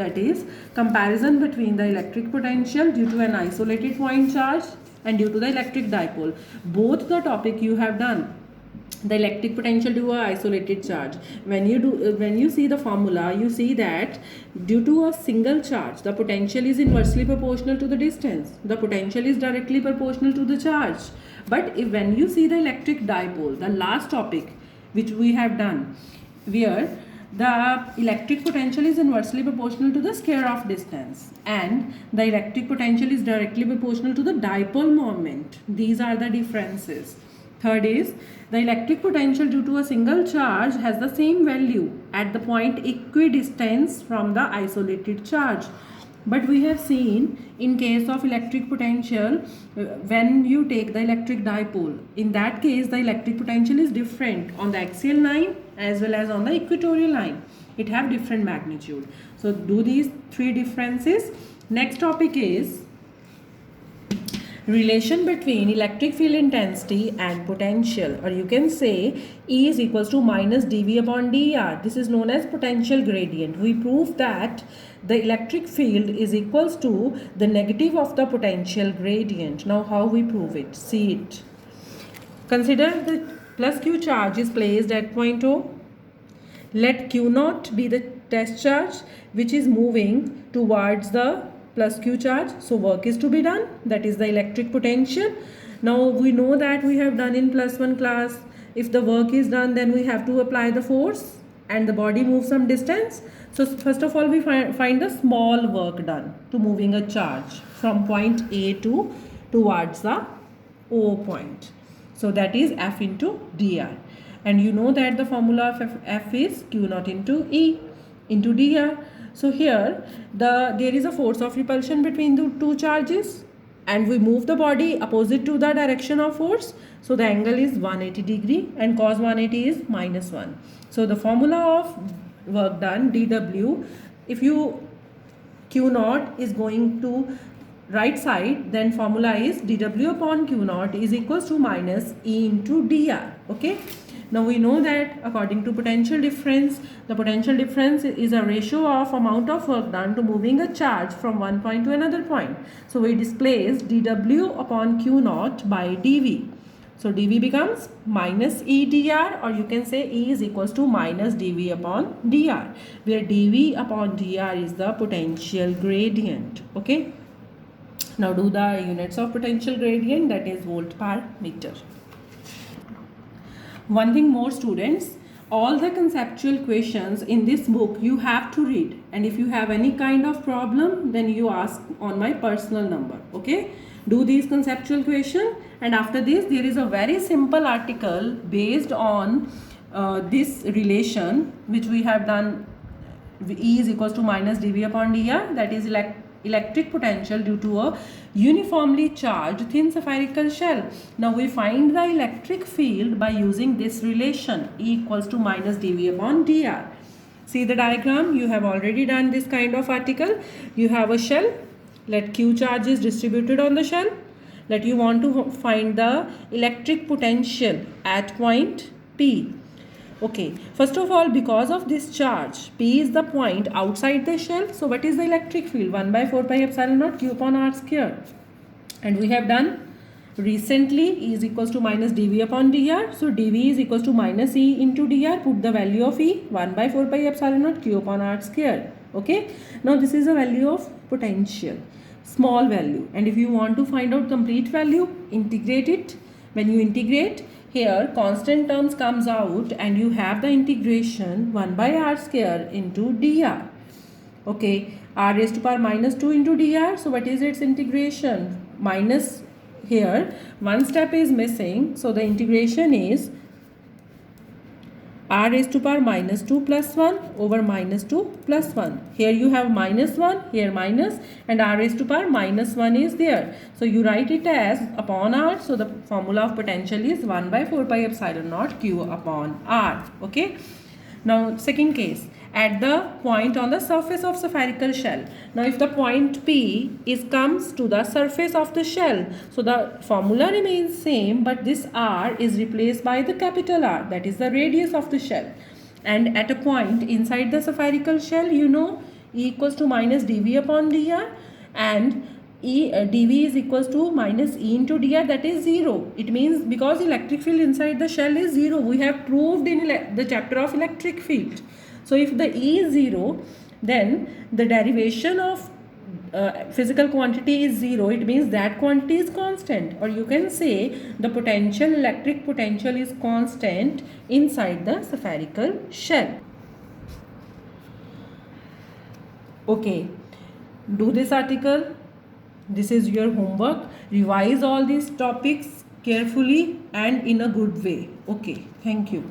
that is comparison between the electric potential due to an isolated point charge and due to the electric dipole. Both the topic you have done. The electric potential due to an isolated charge. When you see the formula, you see that due to a single charge, the potential is inversely proportional to the distance. The potential is directly proportional to the charge. But when you see the electric dipole, the last topic which we have done, where the electric potential is inversely proportional to the square of distance and the electric potential is directly proportional to the dipole moment. These are the differences. Third is the electric potential due to a single charge has the same value at the point equidistance from the isolated charge. But we have seen in case of electric potential, when you take the electric dipole, in that case the electric potential is different on the axial line as well as on the equatorial line. It have different magnitude. So do these three differences. Next topic is relation between electric field intensity and potential, or you can say E is equals to minus dV upon dr. This is known as potential gradient. We prove that the electric field is equals to the negative of the potential gradient. Now how we prove it? See it. Consider the plus Q charge is placed at point O. Let Q naught be the test charge which is moving towards the plus Q charge. So work is to be done, that is the electric potential. Now we know that we have done in +1 class, if the work is done then we have to apply the force and the body moves some distance. So first of all we find the small work done to moving a charge from point A to towards the O point. So that is F into dr, and you know that the formula of F is Q naught into E into dr. So here there is a force of repulsion between the two charges and we move the body opposite to the direction of force. So the angle is 180 degree and cos 180 is -1. So the formula of work done dW, if you Q naught is going to right side, then formula is dW upon Q naught is equals to minus E into dr. Okay. Now we know that according to potential difference, the potential difference is a ratio of amount of work done to moving a charge from one point to another point. So we displace dW upon Q naught by dV. So dV becomes minus E dr, or you can say E is equals to minus dV upon dr, where dV upon dr is the potential gradient. Okay. Now do the units of potential gradient, that is volt per meter. One thing more, students, all the conceptual questions in this book you have to read, and if you have any kind of problem then you ask on my personal number. Okay, do these conceptual questions, and after this there is a very simple article based on this relation which we have done. E is equals to minus dV upon dr, that is electric potential due to a uniformly charged thin spherical shell. Now we find the electric field by using this relation, E equals to minus dV upon dr. See the diagram, you have already done this kind of article. You have a shell, let Q charge is distributed on the shell, let you want to find the electric potential at point P. Okay, first of all, because of this charge, P is the point outside the shell. So what is the electric field? 1 by 4 pi epsilon naught Q upon R square. And we have done recently E is equals to minus dV upon dr. So dV is equals to minus E into dr. Put the value of E, 1 by 4 pi epsilon naught Q upon R square. Okay, now this is a value of potential, small value. And if you want to find out complete value, integrate it. When you integrate, here constant terms comes out and you have the integration 1 by R square into dr. Okay, R raised to power minus 2 into dr. So what is its integration? Minus, here one step is missing. So the integration is R raised to power minus 2 plus 1 over minus 2 plus 1. Here you have minus 1, here minus, and R raised to power minus 1 is there. So you write it as upon R. So the formula of potential is 1 by 4 pi epsilon naught Q upon R. Okay. Now second case, at the point on the surface of spherical shell. Now if the point P comes to the surface of the shell, so the formula remains same, but this R is replaced by the capital R, that is the radius of the shell. And at a point inside the spherical shell, you know E equals to minus dV upon dr, and dV is equals to minus E into dr, that is 0. It means because electric field inside the shell is 0. We have proved in the chapter of electric field. So if the E is 0, then the derivation of physical quantity is 0. It means that quantity is constant, or you can say the potential, electric potential, is constant inside the spherical shell. Okay, do this article. This is your homework. Revise all these topics carefully and in a good way. Okay, thank you.